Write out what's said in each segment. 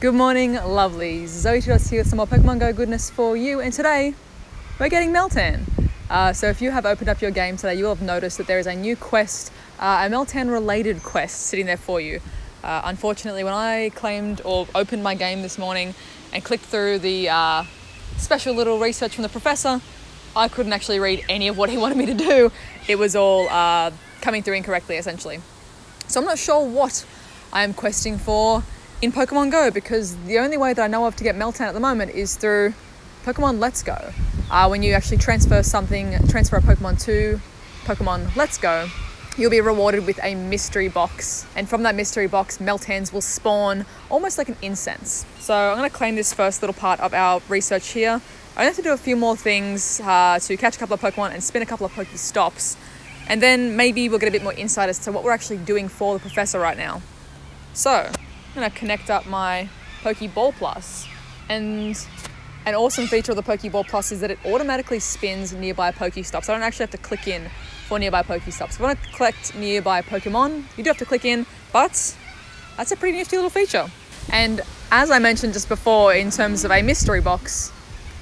Good morning, lovelies. Zoe here with some more Pokemon Go goodness for you, and today we're getting Meltan. So if you have opened up your game today, you will have noticed that there is a new quest, a Meltan related quest sitting there for you. Unfortunately, when I claimed or opened my game this morning and clicked through the special little research from the professor, I couldn't actually read any of what he wanted me to do. It was all coming through incorrectly, essentially. So I'm not sure what I am questing for in Pokemon Go, because the only way that I know of to get Meltan at the moment is through Pokemon Let's Go. When you actually transfer a Pokemon to Pokemon Let's Go, you'll be rewarded with a mystery box. And from that mystery box, Meltans will spawn almost like an incense. So I'm going to claim this first little part of our research here. I have to do a few more things to catch a couple of Pokemon and spin a couple of Pokestops. And then maybe we'll get a bit more insight as to what we're actually doing for the professor right now. So I'm going to connect up my Pokeball Plus, and an awesome feature of the Pokeball Plus is that it automatically spins nearby Pokestops. I don't actually have to click in for nearby Pokestops. If you want to collect nearby Pokemon, you do have to click in, but that's a pretty nifty little feature. And as I mentioned just before, in terms of a mystery box,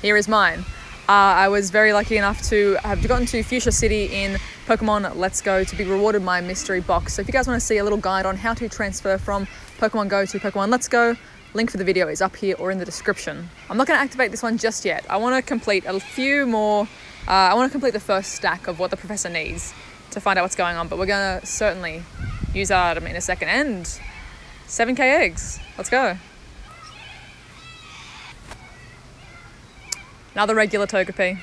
here is mine. I was very lucky enough to have gotten to Fuchsia City in Pokemon Let's Go to be rewarded my mystery box. So if you guys want to see a little guide on how to transfer from Pokemon Go to Pokemon Let's Go, link for the video is up here or in the description. I'm not going to activate this one just yet. I want to complete a few more. I want to complete the first stack of what the professor needs to find out what's going on, but we're going to certainly use that item in a second. And 7k eggs. Let's go. Another regular Togepi.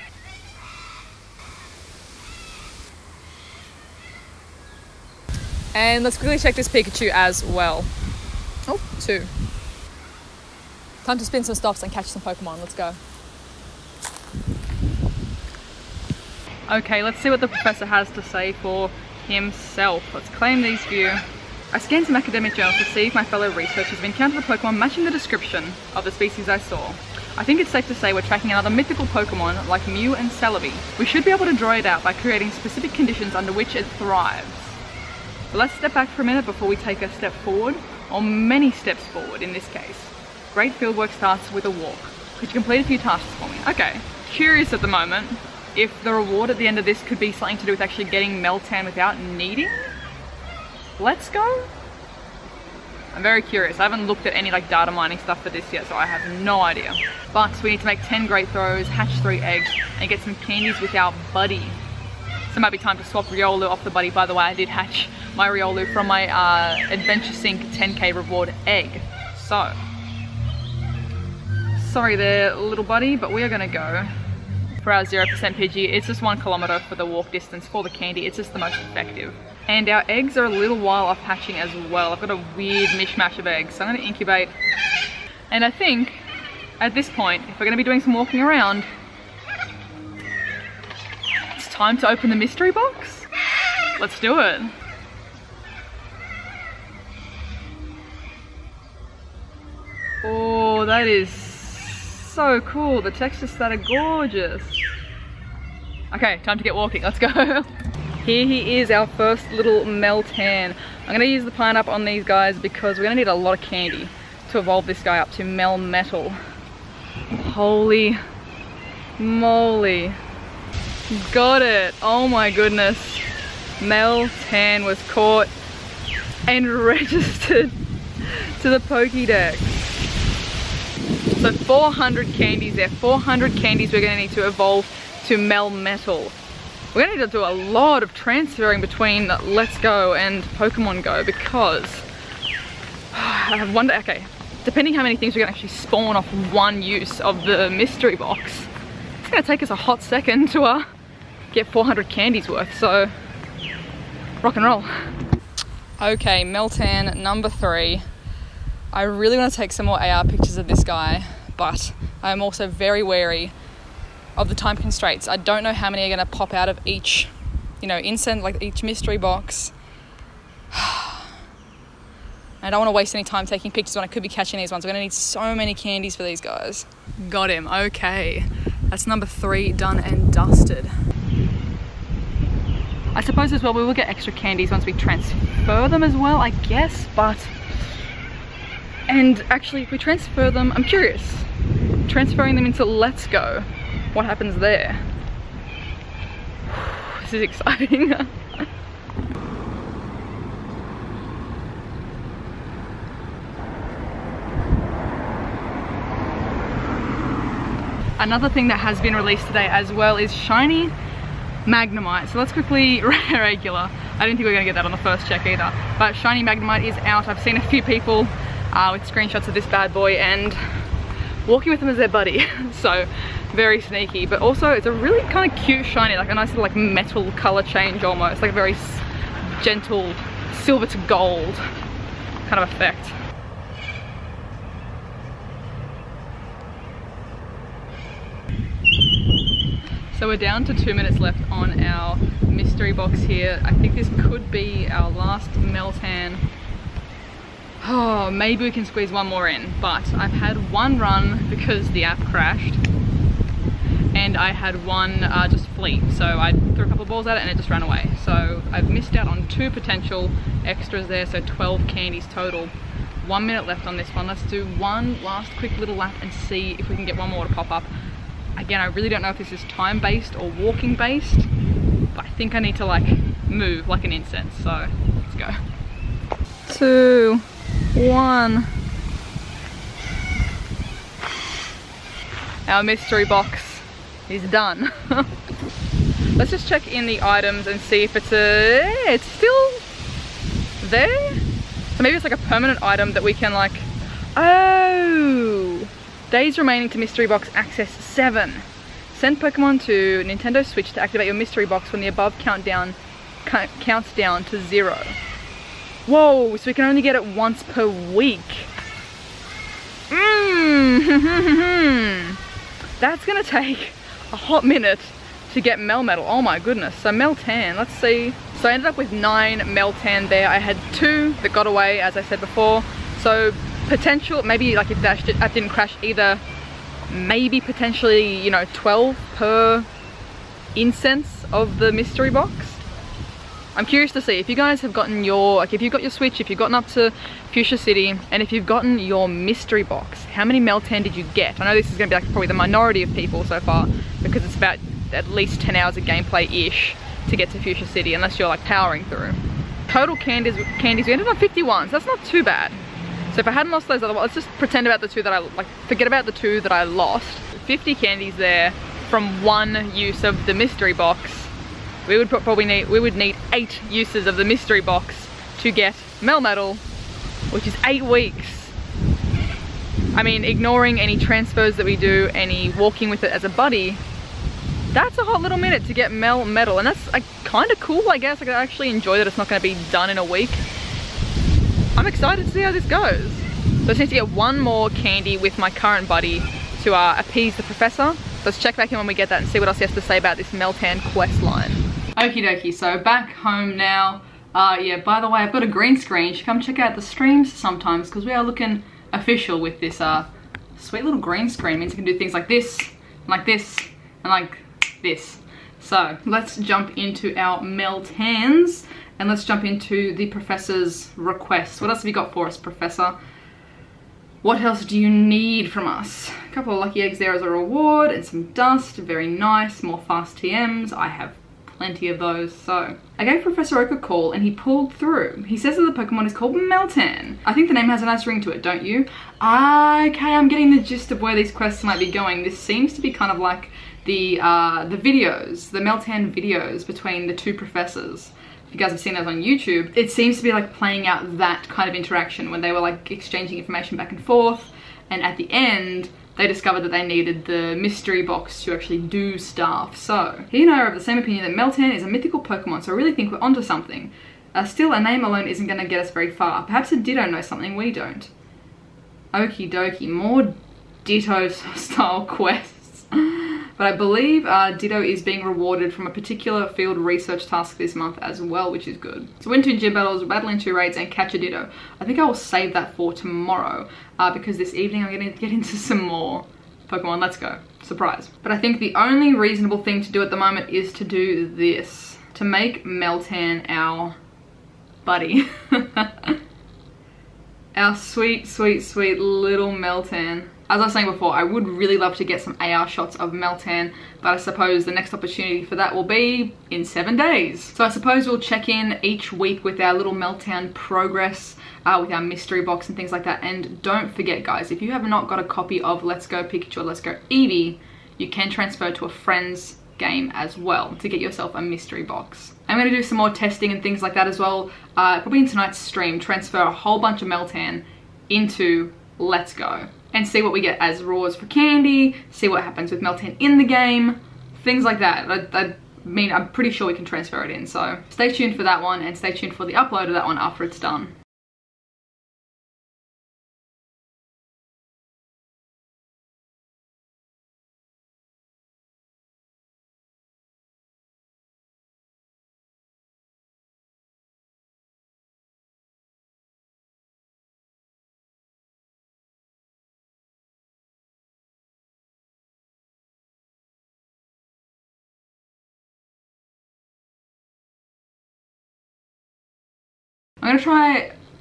And let's quickly check this Pikachu as well. Oh, 2. Time to spin some stops and catch some Pokemon. Let's go. Okay, let's see what the professor has to say for himself. Let's claim these few. I scanned some academic journals to see if my fellow researchers have encountered a Pokemon matching the description of the species I saw. I think it's safe to say we're tracking another mythical Pokemon like Mew and Celebi. We should be able to draw it out by creating specific conditions under which it thrives. But let's step back for a minute before we take a step forward, or many steps forward in this case. Great fieldwork starts with a walk. Could you complete a few tasks for me? Okay, curious at the moment if the reward at the end of this could be something to do with actually getting Meltan without needing Let's Go? I'm very curious. I haven't looked at any like data mining stuff for this yet, so I have no idea. But we need to make 10 great throws, hatch 3 eggs, and get some candies with our buddy. So it might be time to swap Riolu off the buddy. By the way, I did hatch my Riolu from my Adventure Sync 10k reward egg. So, sorry there, little buddy, but we are gonna go for our 0% Pidgey. It's just 1 kilometer for the walk distance for the candy. It's just the most effective. And our eggs are a little while off hatching as well. I've got a weird mishmash of eggs, so I'm gonna incubate. And I think at this point, if we're gonna be doing some walking around, it's time to open the mystery box. Let's do it. Oh, that is so cool. The textures that are gorgeous. Okay, time to get walking. Let's go. Here he is, our first little Meltan. I'm going to use the pineapple on these guys because we're going to need a lot of candy to evolve this guy up to Melmetal. Holy moly. Got it. Oh my goodness. Meltan was caught and registered to the Pokédex. So 400 candies there. 400 candies we're going to need to evolve to Melmetal. We're going to need to do a lot of transferring between Let's Go and Pokemon Go because I have one day, okay, depending how many things we're going to actually spawn off one use of the mystery box, it's going to take us a hot second to get 400 candies worth, so rock and roll. Okay, Meltan number 3. I really want to take some more AR pictures of this guy, but I'm also very wary of the time constraints. I don't know how many are going to pop out of each, incense, like each mystery box. I don't want to waste any time taking pictures when I could be catching these ones. We're going to need so many candies for these guys. Got him. Okay, that's number 3 done and dusted. I suppose as well we will get extra candies once we transfer them as well, I guess, but And actually, if we transfer them, I'm curious, transferring them into Let's Go, what happens there? This is exciting. Another thing that has been released today as well is shiny Magnemite. So let's quickly regular. I didn't think we were gonna get that on the first check either. But shiny Magnemite is out. I've seen a few people with screenshots of this bad boy and walking with them as their buddy. So very sneaky, but also it's a really kind of cute shiny, like a nice little like metal color change almost, like a very gentle silver to gold kind of effect. So we're down to 2 minutes left on our mystery box here. I think this could be our last Meltan. Oh, maybe we can squeeze one more in, but I've had one run because the app crashed, and I had one just flee. So I threw a couple of balls at it and it just ran away. So I've missed out on 2 potential extras there, so 12 candies total. 1 minute left on this one. Let's do one last quick little lap and see if we can get one more to pop up. Again, I really don't know if this is time-based or walking-based, but I think I need to like move like an incense, so let's go. 2, 1. Our mystery box is done. Let's just check in the items and see if it's it's still there. So maybe it's like a permanent item that we can like, oh, days remaining to mystery box access 7. Send Pokemon to Nintendo Switch to activate your mystery box when the above countdown counts down to 0. Whoa, so we can only get it once per week. That's gonna take a hot minute to get Melmetal. Oh my goodness. So Meltan, let's see. So I ended up with 9 Meltan there. I had 2 that got away, as I said before. So potential, maybe like if that app didn't crash either, maybe potentially, you know, 12 per incense of the mystery box. I'm curious to see if you guys have gotten your, like if you've got your Switch, if you've gotten up to Fuchsia City, and if you've gotten your mystery box, how many Meltan did you get? I know this is going to be like probably the minority of people so far, because it's about at least 10 hours of gameplay-ish to get to Fuchsia City, unless you're like powering through. Total candies, we ended on 51, so that's not too bad. So if I hadn't lost those other ones, let's just pretend about the 2 that I, like, forget about the 2 that I lost. 50 candies there from 1 use of the mystery box. We would probably need 8 uses of the mystery box to get Melmetal, which is 8 weeks. I mean, ignoring any transfers that we do, any walking with it as a buddy, that's a hot little minute to get Melmetal, and that's like, kind of cool, I guess. Like, I actually enjoy that it's not going to be done in a week. I'm excited to see how this goes. So I just need to get 1 more candy with my current buddy to appease the professor. Let's check back in when we get that and see what else he has to say about this Meltan quest line. Okie dokie, so back home now. Yeah, by the way, I've got a green screen. You should come check out the streams sometimes, because we are looking official with this sweet little green screen. It means I can do things like this, and like this. So let's jump into our Meltans, and let's jump into the professor's request. What else have you got for us, Professor? What else do you need from us? A couple of lucky eggs there as a reward, and some dust. Very nice. More fast TMs. I have plenty of those. So I gave Professor Oak a call and he pulled through. He says that the Pokemon is called Meltan. I think the name has a nice ring to it, don't you? Okay, I'm getting the gist of where these quests might be going. This seems to be kind of like the videos, the Meltan videos between the 2 professors. If you guys have seen those on YouTube, it seems to be like playing out that kind of interaction when they were like exchanging information back and forth, and at the end they discovered that they needed the mystery box to actually do stuff. So he and I are of the same opinion that Meltan is a mythical Pokemon, so I really think we're onto something. Still, a name alone isn't going to get us very far. Perhaps a Ditto knows something we don't. Okie dokie, more Ditto style quests. But I believe Ditto is being rewarded from a particular field research task this month as well, which is good. So win 2 gym battles, battle in 2 raids, and catch a Ditto. I think I will save that for tomorrow, because this evening I'm going to get into some more Pokemon Let's Go. Surprise. But I think the only reasonable thing to do at the moment is to do this. To make Meltan our buddy. Our sweet, sweet, sweet little Meltan. As I was saying before, I would really love to get some AR shots of Meltan, but I suppose the next opportunity for that will be in 7 days. So I suppose we'll check in each week with our little Meltan progress, with our mystery box and things like that. And don't forget, guys, if you have not got a copy of Let's Go Pikachu or Let's Go Eevee, you can transfer to a friend's game as well to get yourself a mystery box. I'm going to do some more testing and things like that as well, probably in tonight's stream, transfer a whole bunch of Meltan into Let's Go and see what we get as rewards for candy, see what happens with Meltan in the game, things like that. I mean, I'm pretty sure we can transfer it in, so stay tuned for that one and stay tuned for the upload of that one after it's done.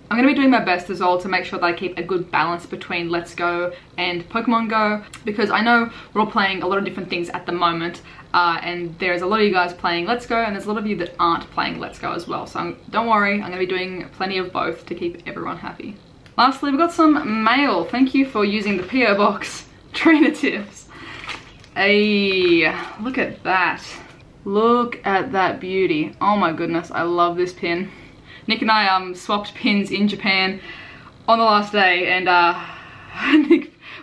I'm gonna be doing my best as well to make sure that I keep a good balance between Let's Go and Pokemon Go, because I know we're all playing a lot of different things at the moment, and there's a lot of you guys playing Let's Go and there's a lot of you that aren't playing Let's Go as well. So don't worry, I'm gonna be doing plenty of both to keep everyone happy. Lastly, we've got some mail. Thank you for using the PO box. Trainer tips. Hey, look at that. Look at that beauty. Oh my goodness, I love this pin. Nick and I swapped pins in Japan on the last day, and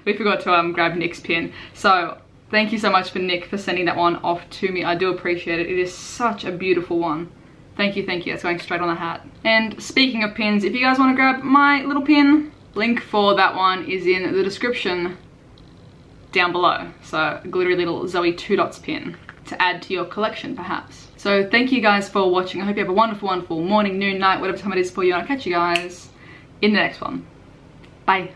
we forgot to grab Nick's pin. So thank you so much for Nick for sending that one off to me. I do appreciate it. It is such a beautiful one. Thank you, thank you. It's going straight on the hat. And speaking of pins, if you guys want to grab my little pin, link for that one is in the description down below. So glittery little Zoe 2 dots pin to add to your collection perhaps. So thank you guys for watching. I hope you have a wonderful, wonderful morning, noon, night, whatever time it is for you, and I'll catch you guys in the next one. Bye.